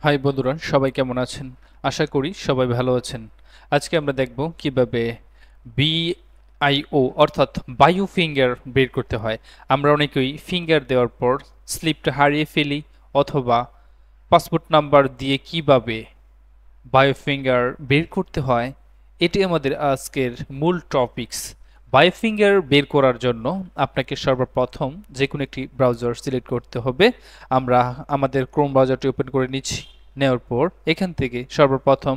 High বন্ধুরা, সবাই কেমন আছেন? আশা করি সবাই ভালো আছেন। আজকে আমরা দেখব কিভাবে বিআইও অর্থাৎ বায়ো ফিঙ্গার বের করতে হয়। আমরা অনেকেই ফিঙ্গার দেওয়ার পর স্লিপটা হারিয়ে ফেলি, অথবা পাসপোর্ট নাম্বার দিয়ে কিভাবে বায়ো ফিঙ্গার বের করতে হয়, এটি আমাদের আজকের মূল টপিকস। বায়ো ফিঙ্গার বের করার জন্য আপনাকে সর্বপ্রথম যে কোনো একটি ব্রাউজার সিলেক্ট করতে হবে। আমরা আমাদের ক্রোম ব্রাউজারটি ওপেন করে নিচ্ছি। নেওয়ার পর এখান থেকে সর্বপ্রথম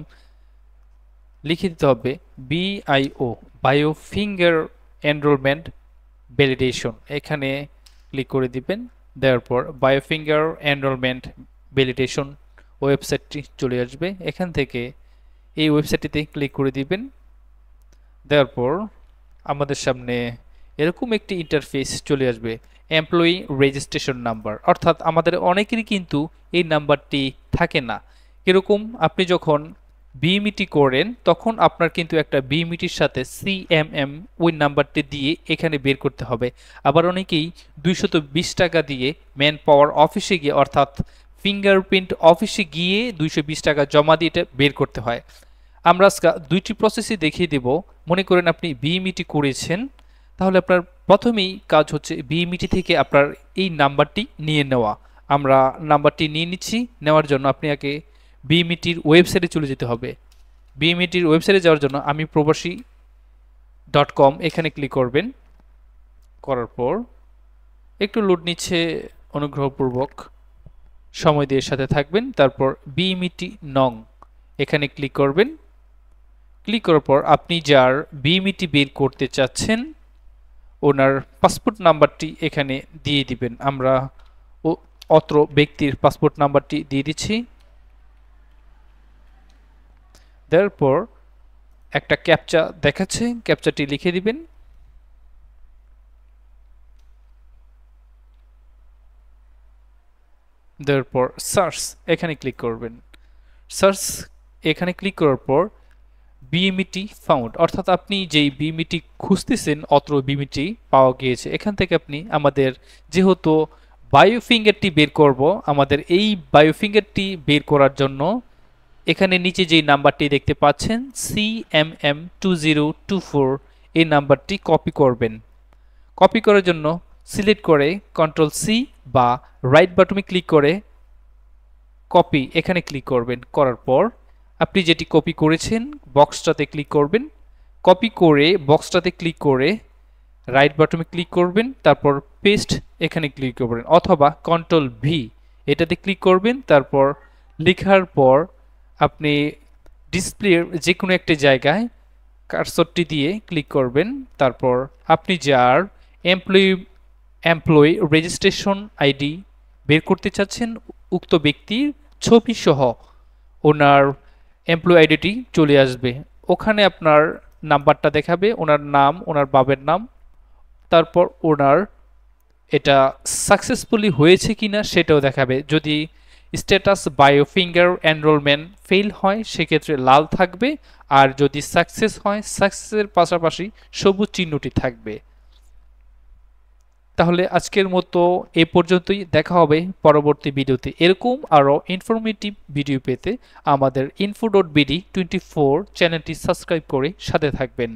লিখে দিতে হবে বিআইও, বায়ো ফিঙ্গার এনরোলমেন্ট ভ্যালিডেশন। এখানে ক্লিক করে দিবেন। দেওয়ার পর বায়ো ফিঙ্গার এনরোলমেন্ট ভ্যালিডেশন ওয়েবসাইটটি চলে আসবে। এখান থেকে এই ওয়েবসাইটটিতে ক্লিক করে দিবেন। দেওয়ার পর আমাদের সামনে এরকম একটি ইন্টারফেস চলে আসবে, এমপ্লয়ি রেজিস্ট্রেশন নাম্বার। অর্থাৎ আমাদের অনেকেরই কিন্তু এই নাম্বারটি থাকে না। এরকম আপনি যখন বিএমইটি করেন তখন আপনার কিন্তু একটা বিএমইটির সাথে সিএমএম ওই নাম্বারটি দিয়ে এখানে বের করতে হবে। আবার অনেকেই 220 টাকা দিয়ে ম্যান পাওয়ার অফিসে গিয়ে, অর্থাৎ ফিঙ্গারপ্রিন্ট অফিসে গিয়ে 220 টাকা জমা দিয়ে এটা বের করতে হয়। আমরা আজকে দুইটি প্রসেসই দেখিয়ে দেব। মনে করেন আপনি বিএমইটি করেছেন, তাহলে আপনার প্রথমেই কাজ হচ্ছে বিএমইটি থেকে আপনার এই নাম্বারটি নিয়ে নেওয়া। আমরা নাম্বারটি নিয়ে নিচ্ছি। নেওয়ার জন্য আপনি আগে বিএমইটির ওয়েবসাইটে চলে যেতে হবে। বিএমইটির ওয়েবসাইটে যাওয়ার জন্য আমি প্রবাসী.com এখানে ক্লিক করবেন। করার পর একটু লোড নিচ্ছে, অনুগ্রহপূর্বক সময় দিয়ে সাথে থাকবেন। তারপর বিএমইটি নং এখানে ক্লিক করবেন। ক্লিক করার পর আপনি যার বিএমইটি বের করতে চাচ্ছেন ওনার পাসপোর্ট নাম্বারটি এখানে দিয়ে দিবেন। আমরা অত্র ব্যক্তির পাসপোর্ট নাম্বারটি দিয়ে দিচ্ছি। তারপর একটা ক্যাপচা দেখাচ্ছে, ক্যাপচাটি লিখে দিবেন। তারপর সার্চ এখানে ক্লিক করবেন। সার্চ এখানে ক্লিক করার পর বিএমইটি ফাউন্ড, অর্থাৎ আপনি যেই বিএমইটি খুঁজতেছেন অত্র বিএমইটি পাওয়া গিয়েছে। এখান থেকে আপনি আমাদের যেহেতু বায়োফিঙ্গারটি বের করব, আমাদের এই বায়োফিঙ্গারটি বের করার জন্য এখানে নিচে যেই নাম্বারটি দেখতে পাচ্ছেন CMM2024, এই নাম্বারটি কপি করবেন। কপি করার জন্য সিলেক্ট করে Ctrl+C বা রাইট বাটনে ক্লিক করে কপি এখানে ক্লিক করবেন। করার পর আপনি যেটি কপি করেছেন বক্সটাতে ক্লিক করবেন। কপি করে বক্সটাতে ক্লিক করে রাইট বাটনে ক্লিক করবেন। তারপর পেস্ট এখানে ক্লিক করবেন, অথবা Ctrl+V এটাতে ক্লিক করবেন। তারপর লেখার পর আপনি ডিসপ্লের যে কোনো একটা জায়গায় কার্সরটি দিয়ে ক্লিক করবেন। তারপর আপনি যার এমপ্লয়ি রেজিস্ট্রেশন আইডি বের করতে চাচ্ছেন উক্ত ব্যক্তির ছবি সহ ওনার এমপ্লয়ি আইডিটি চলে আসবে। ওখানে আপনার নাম্বারটা দেখাবে, ওনার নাম, ওনার বাবার নাম, তারপর ওনার এটা সাকসেসফুলি হয়েছে কিনা সেটাও দেখাবে। যদি স্ট্যাটাস বায়োফিঙ্গার এনরোলমেন্ট ফেল হয় সেক্ষেত্রে লাল থাকবে, আর যদি সাকসেস হয় সাকসেসের পাশাপাশি সবুজ চিহ্নটি থাকবে। তাহলে আজকের মতো এ পর্যন্তই। দেখা হবে পরবর্তী ভিডিওতে। এরকম আরও ইনফরমেটিভ ভিডিও পেতে আমাদের info.bd24 চ্যানেলটি সাবস্ক্রাইব করে সাথে থাকবেন।